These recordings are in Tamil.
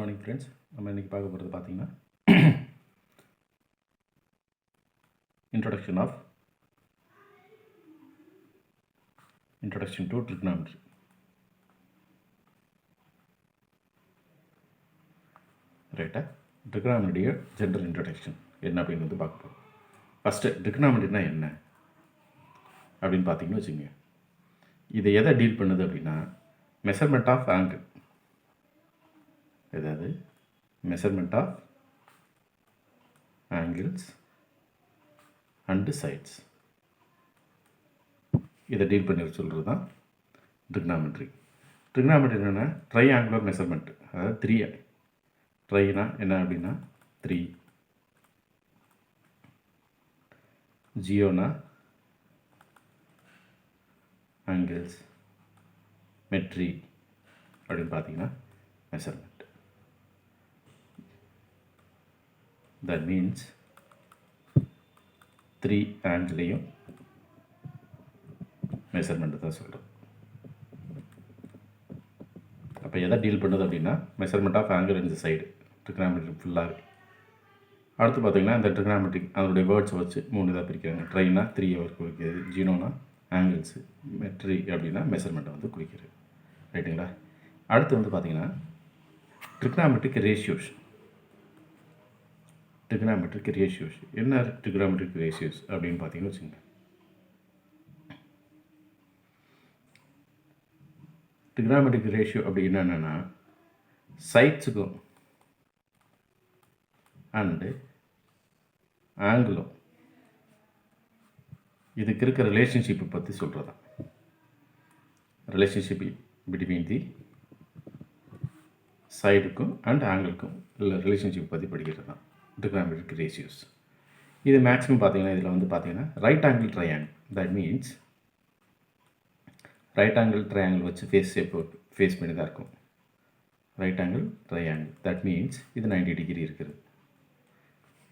Morning friends. நம்ம இன்றைக்கி பார்க்க போகிறது பார்த்திங்கன்னா இன்ட்ரொடக்ஷன் டு ட்ரிக்னாமெட்ரி. ரைட்டா, ட்ரிக்னாமெட்ரியோட ஜென்ரல் இன்ட்ரொடக்ஷன் என்ன அப்படின்னு வந்து பார்க்க போகிறோம். ஃபஸ்ட்டு ட்ரிக்னாமெட்ரினா என்ன அப்படின்னு பார்த்தீங்கன்னு வச்சுங்க, இதை எதை டீல் பண்ணுது அப்படின்னா மெஷர்மெண்ட் ஆஃப் ஆங்கிள். ஏதாவது measurement of angles and sides, இதை டீல் பண்ணி சொல்கிறது தான் ட்ரிக்னாமெட்ரி. ட்ரிக்னாமெட்ரி என்னென்னா ட்ரைஆங்குலர் மெஷர்மெண்ட். அதாவது ட்ரைனா என்ன அப்படின்னா 3, ஜியோனா ஆங்கிள்ஸ், மெட்ரி அப்படின்னு பார்த்தீங்கன்னா மெஷர்மெண்ட். தட் மீன்ஸ் 3 ஆங்கிளையும் மெஷர்மெண்ட்டு தான் சொல்கிறோம். அப்போ எதை டீல் பண்ணுது அப்படின்னா measurement of angle in the side trigonometry ஃபுல்லாகவே. அடுத்து பார்த்திங்கன்னா இந்த ட்ரிக்னாமெட்ரிக் அதனுடைய வேர்ட்ஸை வச்சு 3 இதாக பிரிக்கிறாங்க. ட்ரைனா 3 குறிக்கிறது, ஜீனோனா ஆங்கிள்ஸு, மெட்ரி அப்படின்னா மெஷர்மெண்ட்டை வந்து குறிக்கிறது. ரைட்டுங்களா? அடுத்து வந்து பார்த்திங்கன்னா ட்ரிக்னாமெட்ரிக் ரேஷியோஸ். என்ன ட்ரிக்னாமெட்ரிக் ரேஷியோஸ் அப்படின்னு பார்த்தீங்கன்னு வச்சுங்க, ட்ரிக்னாமெட்ரிக் ரேஷியோ அப்படின்னா என்னென்னா சைட்ஸுக்கும் அண்டு ஆங்கிளும் இதுக்கு இருக்க ரிலேஷன்ஷிப்பை பற்றி சொல்கிறதா. ரிலேஷன்ஷிப் பிட்வீன் தி சைடுக்கும் அண்ட் ஆங்கிளுக்கும் இல்லை ரிலேஷன்ஷிப் பற்றி படிக்கிறது தான் ட்ரிக்னாமெட்ரிக் ரேஷியோஸ். இது மேக்ஸிமம் பார்த்தீங்கன்னா இதில் வந்து பார்த்தீங்கன்னா right angle triangle. That means right angle triangle வச்சு ஃபேஸ் பண்ணி தான் இருக்கும். Right angle triangle that means இது 90 டிகிரி இருக்குது.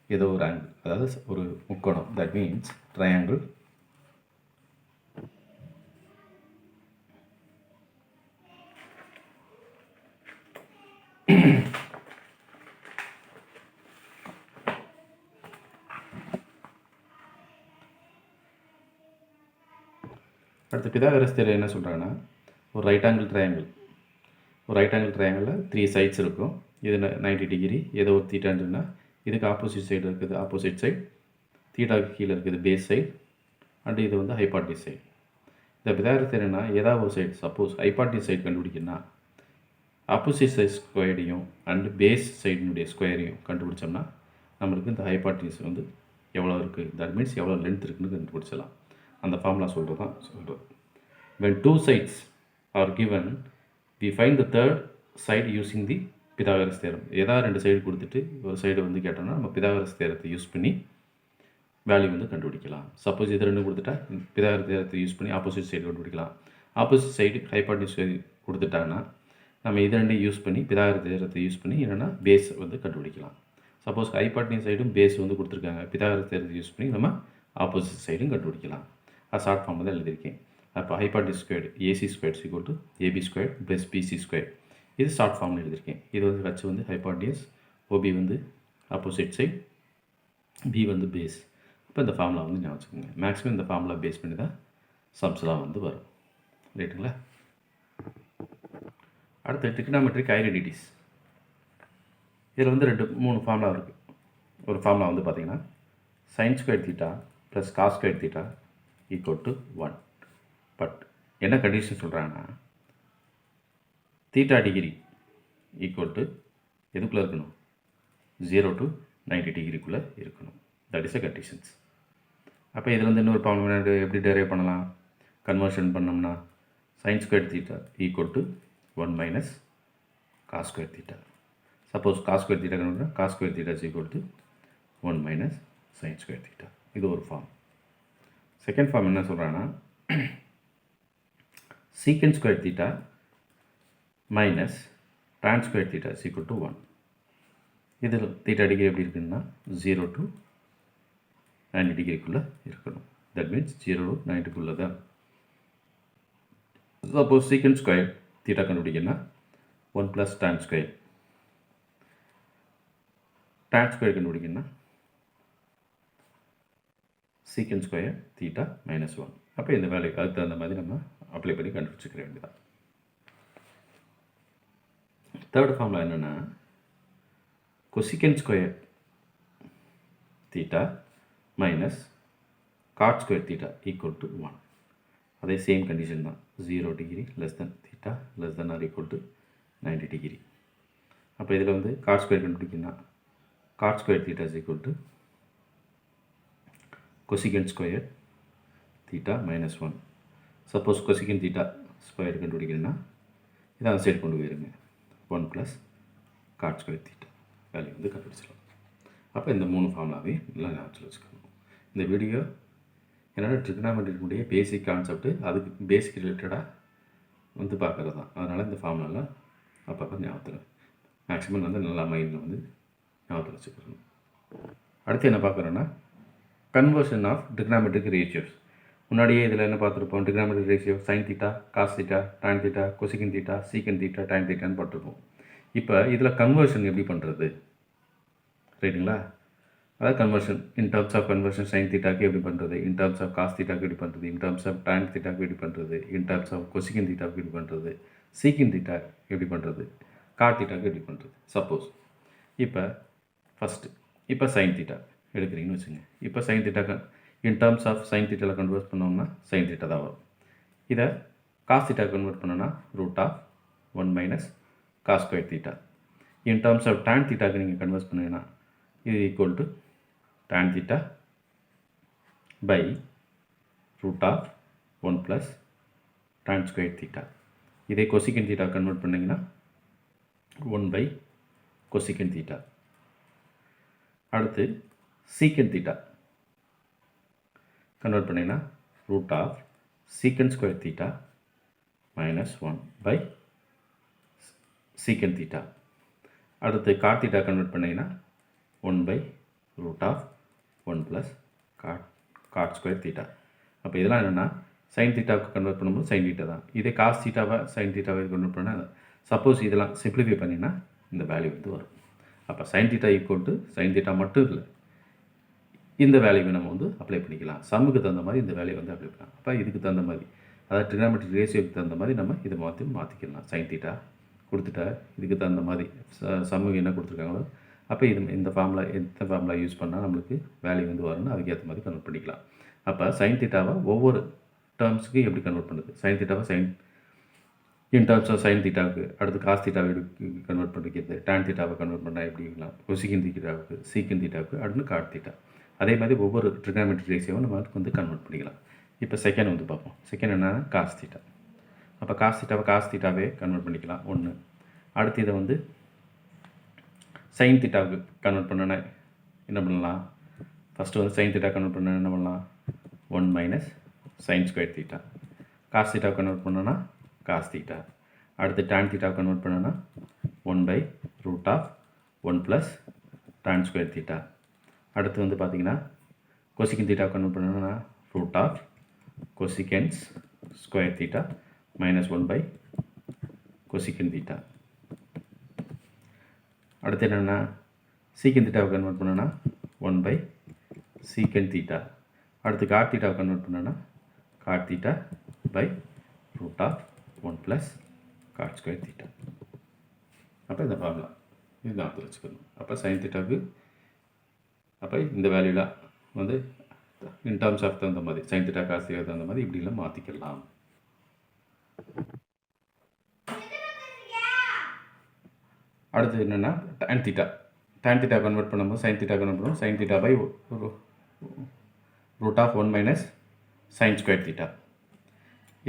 ஏதோ ஒரு ஆங்கிள், அதாவது ஒரு முக்கோணம். தட் மீன்ஸ் ட்ரையாங்கிள் அடுத்து பிதாகரஸ் தியரி என்ன சொல்கிறாங்கன்னா ஒரு ரைட் ஆங்கிள் ட்ரையாங்கிளில் 3 சைட்ஸ் இருக்கும். இது 90 டிகிரி, ஏதோ ஒரு தீட்டான்னு இதுக்கு ஆப்போசிட் சைடு இருக்குது ஆப்போசிட் சைடு, தீட்டாவுக்கு கீழே இருக்குது பேஸ் சைடு, அண்டு இது வந்து ஹைபார்டிஸ் சைடு. இந்த பிதாகரஸ் தியரினா ஏதாவது ஒரு சைடு சப்போஸ் ஹைபார்டிஸ் சைடு கண்டுபிடிக்கணும்னா ஆப்போசிட் சைட் ஸ்கொயரையும் அண்டு பேஸ் சைடினுடைய ஸ்கொயரையும் கண்டுபிடிச்சோம்னா நம்மளுக்கு இந்த ஹைபார்டிஸ் வந்து எவ்வளோ இருக்குது, தட் மீன்ஸ் எவ்வளோ லென்த் இருக்குன்னு கண்டுபிடிச்சலாம். அந்த ஃபார்முலா சொல்கிறது தான் சொல்கிறது. when 2 sides are given we find the third side using the Pythagoras theorem. ஏதாவது 2 சைடு கொடுத்துட்டு ஒரு சைடு வந்து கேட்டோம்னா நம்ம பிதாகரஸ் தேரத்தை யூஸ் பண்ணி வேல்யூ வந்து கண்டுபிடிக்கலாம். சப்போஸ் இது 2 கொடுத்துட்டா பிதாகரஸ் தேரத்தை யூஸ் பண்ணி ஆப்போசிட் சைடு கண்டுபிடிக்கலாம். ஆப்போசிட் சைடு ஹைபார்டிஸ் கொடுத்துட்டாங்கன்னா நம்ம இது 2 யூஸ் பண்ணி பிதாகரஸ் தேரத்தை யூஸ் பண்ணி என்னென்னா பேஸ் வந்து கண்டுபிடிக்கலாம். சப்போஸ் ஹைபார்டிஸ் சைடும் பேஸ் வந்து கொடுத்துருக்காங்க, பிதாகரஸ் தேரத்தை யூஸ் பண்ணி நம்ம ஆப்போசிட் சைடும் கண்டுபிடிக்கலாம். அது ஷார்ட் ஃபார்ம் தான் எழுதியிருக்கேன். அப்போ hypotenuse squared AC squared equal to AB square plus BC square, இது ஷார்ட் ஃபார்மில் எழுதியிருக்கேன். இது வந்து ஹச் வந்து ஹைபார்டியஸ், ஓபி வந்து ஆப்போசிட் சைட், பி வந்து பேஸ். இப்போ இந்த ஃபார்முலா வந்து ஞாபகம் வச்சுக்கோங்க. மேக்ஸிமம் இந்த ஃபார்முலா பேஸ் பண்ணி தான் சம்ஸ்லாம் வந்து வரும். ரைட்டுங்களா? அடுத்து ட்ரிக்னாமெட்ரிக் ஐடென்டிட்டிஸ். இதில் வந்து 3 ஃபார்முலா இருக்குது. ஒரு ஃபார்முலா வந்து பார்த்திங்கன்னா sine square theta plus cos square theta equal to 1. But என்ன கண்டிஷன் சொல்கிறாங்கன்னா தீட்டா டிகிரி ஈக்குவல் டு எதுக்குள்ளே இருக்கணும், 0 to 90 டிகிரிக்குள்ளே இருக்கணும். That is a conditions. அப்போ இதில் வந்து இன்னொரு ஃபார்முலா எப்படி டெரைவ் பண்ணலாம், கன்வர்ஷன் பண்ணோம்னா sine square theta equal to 1 minus cos square theta. Suppose cos square theta கண்டுபிடிச்சா cos square theta is equal to 1 minus sine square theta. இது ஒரு ஃபார்ம். செகண்ட் ஃபார்ம் என்ன சொல்கிறாங்கன்னா secant square theta minus tan square theta is equal to 1. இதில் தீட்டா டிகிரி எப்படி இருக்குன்னா 0 to 90 டிகிரிக்குள்ளே இருக்கணும். தட் மீன்ஸ் 0 to 90க்குள்ளே தான். சப்போஸ் சீக்கன் ஸ்கொயர் தீட்டா கண்டுபிடிக்கணும்னா 1 + tan ஸ்கொயர் tan ஸ்கொயர் கண்டுபிடிக்கணும்னா சீக்கன் ஸ்கொயர் தீட்டா -1. அப்போ இந்த வேல்யூக்கு அதுக்கு தகுந்த மாதிரி நம்ம அப்ளை பண்ணி கண்டுபிடிச்சிக்கிற வேண்டியதான். தேர்ட் ஃபார்முலா என்னென்னா cosecant square theta minus cot square theta equal to 1. அதே சேம் கண்டிஷன் தான். 0 degree less than theta less than or equal to 90 degree. அப்போ இதில் வந்து காட் ஸ்கொயர் கண்டுபிடிக்கணும்னா cot square theta is equal to cosecant square theta -1. Suppose cosecant theta square கண்டுபிடிக்கணும்னா இதை அந்த சைடு கொண்டு போயிருங்க. 1 plus cot square theta value வந்து கண்டுபிடிச்சிடலாம். அப்போ இந்த 3 ஃபார்முலாவே நல்லா ஞாபகம் வச்சுக்கணும். இந்த வீடியோ என்னோட ட்ரிகனாமெட்ரிக்குடைய பேசிக் கான்செப்ட்டு அதுக்கு பேசிக் ரிலேட்டடாக வந்து பார்க்குறது தான். அதனால் இந்த ஃபார்முலாவில் அப்பப்போ ஞாபகத்தில் மேக்ஸிமம் வந்து நல்லா மைண்டில் வந்து ஞாபகத்தில் வச்சுக்கணும். அடுத்து என்ன பார்க்குறோன்னா கன்வர்ஷன் ஆஃப் ட்ரிகனாமெட்ரிக் ரேஷியோஸ். முன்னாடியே இதில் என்ன பார்த்துருப்போம், trigonometric ratio sine theta, cos theta, tan theta, cosecant theta, secant theta, tan தீட்டான்னு பார்த்துருப்போம். இப்போ இதில் கன்வர்ஷன் எப்படி பண்ணுறது, ரைட்டுங்களா? அதாவது conversion in terms of conversion sine தீட்டாக்கு எப்படி பண்ணுறது, இன் டர்ம்ஸ் ஆஃப் காஸ் தீட்டாக்கு எப்படி பண்ணுறது, இன் டர்ம்ஸ் ஆஃப் டான் தீட்டாக்கு எப்படி பண்ணுறது, இன் டர்ம்ஸ் ஆஃப் கொசிகன் தீட்டாக்கு எப்படி பண்ணுறது, சீக்கன் தீட்டா எப்படி பண்ணுறது, காட் தீட்டாக்கு எப்படி பண்ணுறது. சப்போஸ் இப்போ ஃபஸ்ட்டு இப்போ சைன் தீட்டா எடுக்கிறீங்கன்னு வச்சுங்க. இப்போ சைன் தீட்டாக்கு இன் டர்ம்ஸ் ஆஃப் சைன் தீட்டாவில் கன்வெர்ட் பண்ணோம்னா சைன் தீட்டா தான் வரும். இதை காஸ் தீட்டா கன்வெர்ட் பண்ணோன்னா √1 minus cos square theta. In terms of tan தீட்டாக்கு நீங்கள் கன்வெர்ட் பண்ணிங்கன்னா இது equal to tan theta by √1 plus tan square theta. இதே கொசிகன் தீட்டா கன்வெர்ட் பண்ணிங்கன்னா 1 பை கொசிகன் தீட்டா. அடுத்து சீக்கன் தீட்டா கன்வெர்ட் பண்ணிங்கன்னா √secant square theta -1 by secant theta. அடுத்து காட் தீட்டா கன்வெர்ட் பண்ணிங்கன்னா 1 by √1 plus cot square theta. அப்போ இதெல்லாம் என்னென்னா சைன் தீட்டாவுக்கு கன்வெர்ட் பண்ணும்போது சைன் தீட்டா தான். இதே காஸ் தீட்டாவை சைன் தீட்டாவை கன்வெர்ட் பண்ணால் சப்போஸ் இதெல்லாம் சிம்பிளிஃபை பண்ணிங்கன்னா இந்த வேல்யூ வந்து வரும். அப்போ sine theta equal to sine theta மட்டும் இல்லை, இந்த வேல்யூவை நம்ம வந்து அப்ளை பண்ணிக்கலாம். சம்முக்கு தகுந்த மாதிரி இந்த வேல்யூ வந்து அப்ளை பண்ணலாம். அப்போ இதுக்கு தகுந்த மாதிரி அதாவது ட்ரிகனாமெட்ரிக் ரேஷியோக்கு தகுந்த மாதிரி நம்ம இதை மாற்றிக்கலாம். சைன் தீட்டா கொடுத்துட்டா இதுக்கு தகுந்த மாதிரி சம்முக்கு என்ன கொடுத்துருக்காங்களோ அப்போ இந்த ஃபார்முலா யூஸ் பண்ணால் நம்மளுக்கு வேல்யூ வந்து வரும்னு அதுக்கேற்ற மாதிரி கன்வெர்ட் பண்ணிக்கலாம். அப்போ சைன் தீட்டாவை ஒவ்வொரு டேர்ம்ஸுக்கு எப்படி கன்வெர்ட் பண்ணுறது, சைன் தீட்டாவை sine in terms of sine தீட்டாவுக்கு, அடுத்து காஸ் தீட்டாவை கன்வெர்ட் பண்ணிக்கிறது, டான் தீட்டாவை கன்வெர்ட் பண்ணால் எப்படிங்களா, கொசிகன் தீட்டாவுக்கு, சீக்கன் தீட்டாவுக்கு, அடுத்து காட் தீட்டா. அதே மாதிரி ஒவ்வொரு ட்ரிகனாமெட்ரிக் ரேஷியோவை நம்ம வந்து கன்வெர்ட் பண்ணிக்கலாம். இப்போ செகண்ட் வந்து பார்ப்போம். செகண்ட் என்னன்னா காஸ் தீட்டா. அப்போ காஸ் தீட்டாவே கன்வெர்ட் பண்ணிக்கலாம் 1. அடுத்து இதை வந்து சைன் தீட்டாவுக்கு கன்வெர்ட் பண்ணனா என்ன பண்ணலாம், ஃபஸ்ட்டு வந்து சைன் தீட்டா கன்வெர்ட் பண்ண என்ன பண்ணலாம் 1 minus sine square theta. Cos theta convert பண்ணோன்னா காஸ் தீட்டா. அடுத்து டான் தீட்டா கன்வெர்ட் பண்ணோன்னா 1 by √1 plus tan square theta. அடுத்து வந்து பார்த்திங்கன்னா கொசிகன் தீட்டா கன்வெர்ட் பண்ணோன்னா √கொசிகன்ஸ் ஸ்கொயர் தீட்டா -1 பை கொசிகன் தீட்டா. அடுத்து என்னென்னா சீக்கன் தீட்டாவை கன்வெர்ட் பண்ணோன்னா 1 பை சீக்கன் தீட்டா. அடுத்து காட் தீட்டாவை கன்வெர்ட் பண்ணோன்னா cot theta by √1 plus cot square theta. அப்போ இந்த ஃபார்முலா இது ஞாபகத்தில் வச்சுக்கணும். அப்போ சைன் தீட்டாவுக்கு அப்போ இந்த வேல்யூலாம் வந்து இன் டர்ம்ஸ் ஆஃப் தகுந்த மாதிரி சைன் தீட்டா காஸ் தீட்டா தகுந்த மாதிரி இப்படிலாம் மாற்றிக்கலாம். அடுத்து என்னென்னா டான் தீட்டா கன்வெர்ட் பண்ணும்போது சைன் தீட்டா கன்வெர்ட் பண்ணுவோம். Sine theta by √1 minus sine square theta.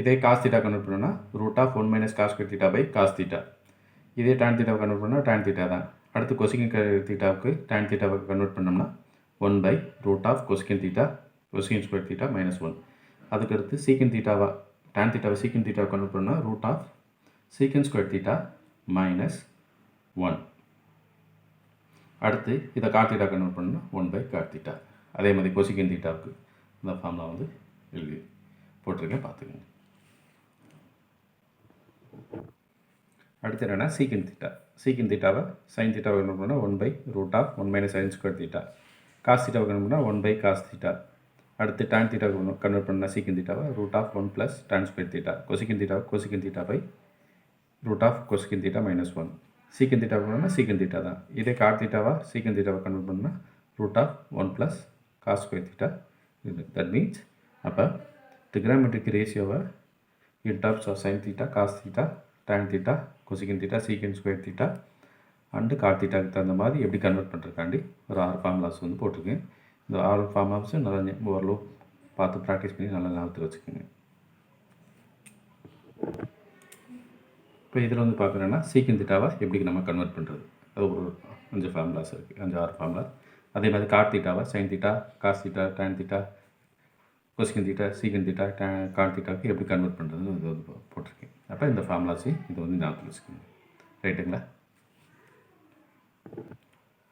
இதே காஸ் தீட்டா கன்வெர்ட் பண்ணோன்னா √1 minus cos square theta by cos theta. இதே டான் தீட்டாவை கன்வெர்ட் பண்ணால் டான் தீட்டா தான். அடுத்து கொசிகன் தீட்டாவுக்கு டான் தீட்டாவை கன்வெர்ட் பண்ணோம்னா 1 by √கொசிகன் theta cosecant square theta -1. அதுக்கடுத்து சீக்கன் தீட்டாவை டான் தீட்டாவை சீக்கன் தீட்டாவை கன்வெர்ட் பண்ணால் √சீக்கன் ஸ்கொயர் தீட்டா -1. அடுத்து இதை காட் தீட்டா கன்வெர்ட் பண்ணால் 1 பை காட் தீட்டா. அதே மாதிரி கொசிகன் தீட்டாவுக்கு இந்த ஃபார்முலா வந்து எழுதி போட்டிருக்கேன், பார்த்துக்கோங்க. அடுத்து என்னென்னா சீக்கன் சீக்கின் தீட்டாவை சைன் தீட்டாவை கன்வெர்ட் பண்ணால் 1/√(1 - sin square theta). காஸ் தீட்டாவை கன்வெர்ட் பண்ணால் 1/cos theta. அடுத்து tan தீட்டாவை கன்வெர்ட் பண்ணால் சீக்கின் தீட்டாவை √1 + tan square theta. கொசிக்கின் தீட்டாவை cosecant theta by √cosecant theta -1. Secant தீட்டாவை பண்ணால் சீக்கின் தீட்டா தான். இதே காட் தீட்டாவா சீக்கின் தீட்டாவை கன்வெர்ட் பண்ணால் √1 + cos square theta. That means அப்போ trigonometric ரேஷியோவை in terms of sin theta, cos theta, tan theta, cosecant theta, secant square theta and cot thetaக்கு தகுந்த மாதிரி எப்படி கன்வெர்ட் பண்ணுறதுக்காண்டி ஒரு 6 ஃபார்முலாஸ் வந்து போட்டிருக்கேன். இந்த 6 ஃபார்முலாஸும் நல்லா ஓரளவு பார்த்து ப்ராக்டிஸ் பண்ணி நல்லா ஞாபகத்தில் வச்சுக்கோங்க. இப்போ இதில் வந்து பார்க்குறேன்னா சீக்கின் தீட்டாவை எப்படி நம்ம கன்வெர்ட் பண்ணுறது, அது ஒரு 5 ஃபார்முலாஸ் இருக்குது, 6 ஃபார்முலாஸ். அதே மாதிரி காட் தீட்டாவை sine theta, cos theta, tan theta, cosecant theta, secant theta, cot தீட்டாவுக்கு எப்படி கன்வெர்ட் பண்ணுறதுன்னு இது வந்து போட்டிருக்கேன். அப்போ இந்த ஃபார்முலாஸையும் இது வந்து ஞாபகத்தில் வச்சுக்கோங்க. ரைட்டுங்களா?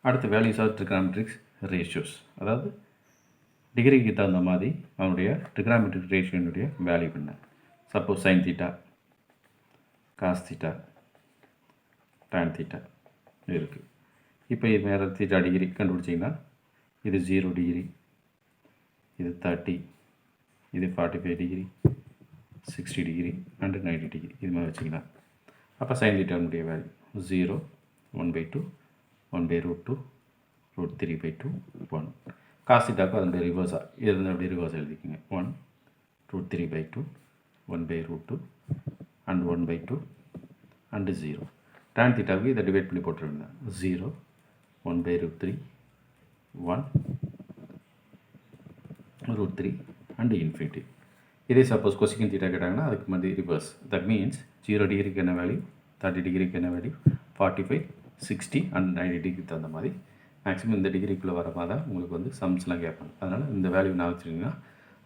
அடுத்து வேல்யூஸ் ஆஃப் ட்ரிகனாமெட்ரிக் ரேஷியோஸ், அதாவது டிகிரிக்கு தகுந்த மாதிரி அவனுடைய ட்ரிகனாமெட்ரிக் ரேஷியோனுடைய வேல்யூ என்ன. Suppose sine theta, cos theta, tan theta இருக்குது. இப்போ இது மேலே தீட்டா டிகிரி கண்டுபிடிச்சிங்கன்னா இது 0 டிகிரி, இது 30, இது 45 டிகிரி, 60 டிகிரி அண்டு 90 டிகிரி இது மாதிரி வச்சிங்கன்னா அப்போ சைன் தீட்டாவுடைய வேல்யூ 0, 1/2, 1/√2, √3/2, 1. காஸ் தீட்டாவுக்கு அதனுடைய ரிவர்ஸாக இது வந்து அப்படியே ரிவர்ஸ் எழுதிக்கோங்க. 1, √3/2, 1/√2 அண்ட் 1/2 அண்டு 0. tan தீட்டாவுக்கு இதை டிவைட் பண்ணி போட்டுருங்க. 0, 1/√3, 1, √3 அண்டு இன்ஃபினிட்டி. இதே சப்போஸ் கொசிக்கன் தீட்டா கேட்டாங்கன்னா அதுக்கு மாதிரி ரிவர்ஸ். தட் மீன்ஸ் 0 டிகிரிக்கு என்ன வேல்யூ, 30 டிகிரிக்கு என்ன வேல்யூ, 45, 60 அண்ட் 90 டிகிரிக்கு தகுந்த மாதிரி மேக்ஸிமம் இந்த டிகிரிக்குள்ளே வர மாதிரி தான் உங்களுக்கு வந்து சம்ஸ்லாம் கேட்பாங்க. அதனால் இந்த வேல்யூ நான் வச்சுருந்தீங்கன்னா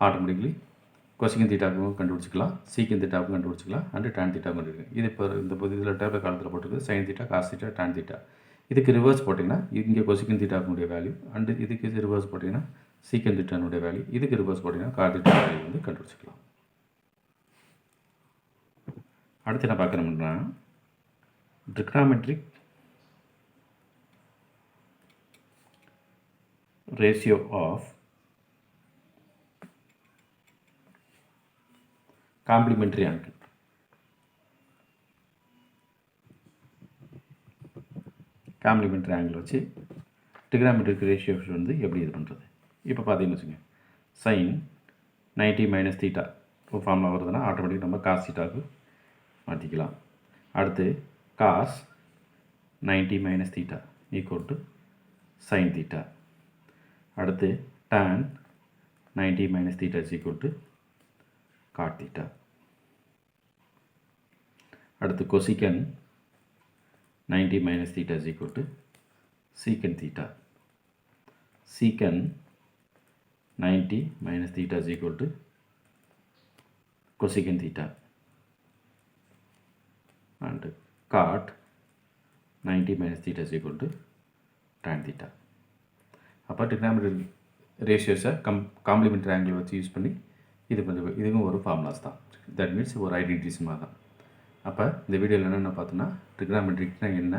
ஆட்டோமேட்டிக்லி கொசிக்கன் தீட்டாவுக்கும் கண்டுபிடிச்சிக்கலாம், சீக்கன் தீட்டாவுக்கும் கண்டுபிடிச்சிக்கலாம் அண்டு டான் தீட்டாவும் கண்டுபிடிக்கலாம். இது இப்போ இந்த இதில் டேபிள் காலத்தில் போட்டுருக்கு sine theta, cos theta, tan theta. இதுக்கு ரிவர்ஸ் போட்டிங்கன்னா இங்கே கொசிக்கன் தீட்டாவுடைய வேல்யூ அண்டு இதுக்கு ரிவர்ஸ் போட்டிங்கன்னா சீக்கன் தீட்டானுடைய வேல்யூ, இதுக்கு ரிவர்ஸ் போட்டிங்கன்னா காட் தீட்டா வேல்யூ வந்து கண்டுபிடிச்சிக்கலாம். அடுத்து என்ன பார்க்குறோம்னா trigonometric ratio of complementary angle. Complementary angle வச்சு ட்ரிகனாமெட்ரிக் ரேஷியோஸ் வந்து எப்படி இது பண்ணுறது. இப்போ பார்த்தீங்கன்னு வச்சுங்க, சைன் 90 - தீட்டா ஒரு ஃபார்முலா வருதுன்னா ஆட்டோமேட்டிக் நம்ம காஸ் தீட்டாவுக்கு மாற்றிக்கலாம். அடுத்து cos 90 - theta equal to sine theta. அடுத்து tan 90 - theta is equal to cot theta. அடுத்து cosecant 90 - theta is equal to secant theta. Secant 90 - theta is equal to cosecant theta. And cot 90 - theta is equal to tan theta. அப்போ ட்ரிகனாமெட்ரிக் ரேஷியோஸை காம்ப்ளிமெண்ட்ரி ஆங்கிள் வச்சு யூஸ் பண்ணி இது கொஞ்சம் இதுவும் ஒரு ஃபார்முலாஸ் தான். தட் மீன்ஸ் ஒரு ஐடென்டிட்டிஸ் மாதிரி தான். அப்போ இந்த வீடியோவில் என்னென்ன பார்த்தோன்னா ட்ரிகனாமெட்ரிக்னா என்ன,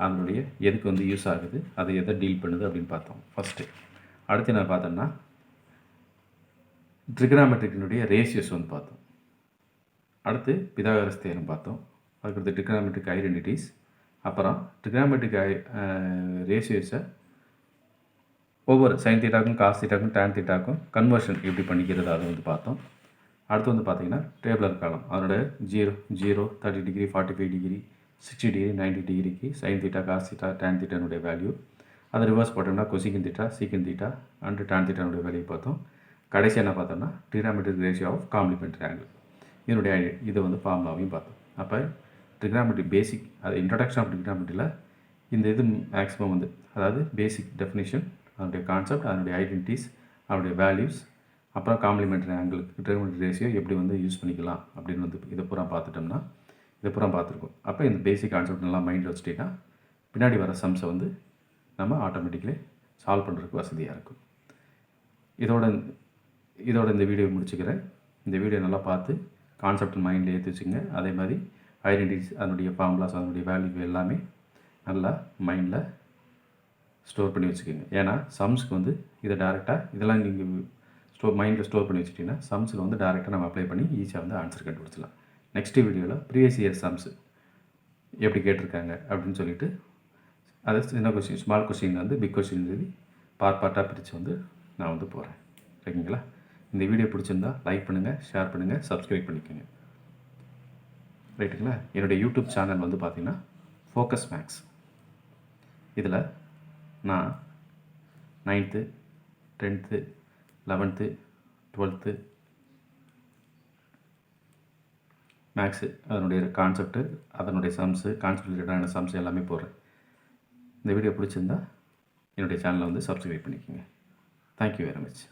அதனுடைய எதுக்கு வந்து யூஸ் ஆகுது, அதை எதை டீல் பண்ணுது அப்படின்னு பார்த்தோம் ஃபஸ்ட்டு. அடுத்து என்ன பார்த்தோம்னா ட்ரிகனாமெட்ரிக்கினுடைய ரேஷியோஸ் வந்து பார்த்தோம். அடுத்து பிதாகரஸ் தியரம் பார்த்தோம். அதுக்கடுத்து ட்ரிகனாமெட்ரிக் ஐடென்டிட்டிஸ், அப்புறம் ட்ரிகனாமெட்ரிக் ரேஷியோஸை ஒவ்வொரு சைன் தீட்டாக்கும், காஸ் தீட்டாக்கும், டான் தீட்டாக்கும் கன்வர்ஷன் எப்படி பண்ணிக்கிறது அதை வந்து பார்த்தோம். அடுத்து வந்து பார்த்திங்கன்னா டேபிளர் காலம், அதனோட 0, 30 டிகிரி, 45 டிகிரி, 60 டிகிரி, 90 டிகிரிக்கு sine theta, cos theta, tan தீட்டானுடைய வேல்யூ. அதை ரிவர்ஸ் போட்டோம்னா cosecant theta, secant theta and tan தீட்டானுடைய வேல்யூ பார்த்தோம். கடைசி என்ன பார்த்தோம்னா trigonometric ratio of complementary angle, இதனுடைய இதை வந்து ஃபார்முலாவையும் பார்த்தோம். அப்போ ட்ரிகனாமெட்ரி பேசிக், அது இன்ட்ரடக்ஷன் ஆஃப் ட்ரிகனாமெட்ரியில் இந்த இது மேக்ஸிமம் வந்து அதாவது பேசிக் டெஃபினிஷன், அதனுடைய கான்செப்ட், அதனுடைய ஐடென்டிட்டிஸ், அதனுடைய வேல்யூஸ், அப்புறம் காம்ப்ளிமெண்ட்ரி ஆங்கிளுக்கு ட்ரிகனாமெட்ரிக் ரேஷியோ எப்படி வந்து யூஸ் பண்ணிக்கலாம் அப்படின்னு வந்து இதை பூரா பார்த்துட்டோம்னா இதை பூரா பார்த்துருக்கோம். அப்போ இந்த பேசிக் கான்செப்ட் நல்லா மைண்டில் வச்சுட்டிங்கன்னா பின்னாடி வர சம்ஸை வந்து நம்ம ஆட்டோமேட்டிக்கலி சால்வ் பண்ணுறதுக்கு வசதியாக இருக்கும். இதோட இந்த வீடியோ முடிச்சுக்கிறேன். இந்த வீடியோ நல்லா பார்த்து கான்செப்ட் மைண்டில் ஏற்றி வச்சுங்க. அதே மாதிரி ஐடென்டிட்டிஸ், அதனுடைய ஃபார்முலாஸ், அதனுடைய வேல்யூ எல்லாமே நல்லா மைண்டில் ஸ்டோர் பண்ணி வச்சுக்கோங்க. ஏன்னா சம்ஸ்க்கு வந்து இதை டேரெக்டாக இதெல்லாம் நீங்கள் மைண்டில் ஸ்டோர் பண்ணி வச்சுட்டிங்கன்னா சம்ஸில் வந்து டேரெக்டாக நம்ம அப்ளை பண்ணி ஈஸியாக வந்து ஆன்சர் கண்டுபிடிச்சலாம். நெக்ஸ்ட் வீடியோவில் ப்ரீவியஸ் இயர் சம்ஸ் எப்படி கேட்டிருக்காங்க அப்படின்னு சொல்லிட்டு அது சின்ன கொஸ்டின், ஸ்மால் கொஸ்டின் வந்து பிக் கொஸ்டின் எழுதி பார்ட்டாக பிரித்து வந்து நான் வந்து போகிறேன். ஓகேங்களா? இந்த வீடியோ பிடிச்சிருந்தா லைக் பண்ணுங்கள், ஷேர் பண்ணுங்கள், சப்ஸ்கிரைப் பண்ணிக்கோங்க. ரைட்டுங்களா? என்னுடைய யூடியூப் சேனல் வந்து பார்த்திங்கன்னா ஃபோக்கஸ் மேக்ஸ். இதில் நான் 9th, 10th, 11th, 12th maths அதனுடைய கான்செப்ட்டு, அதனுடைய சம்ஸு, கான்செப்ட் ரிலேட்டடான சம்ஸ் எல்லாமே போடுறேன். இந்த வீடியோ பிடிச்சிருந்தா என்னுடைய சேனலை வந்து சப்ஸ்கிரைப் பண்ணிக்கோங்க. Thank you very much.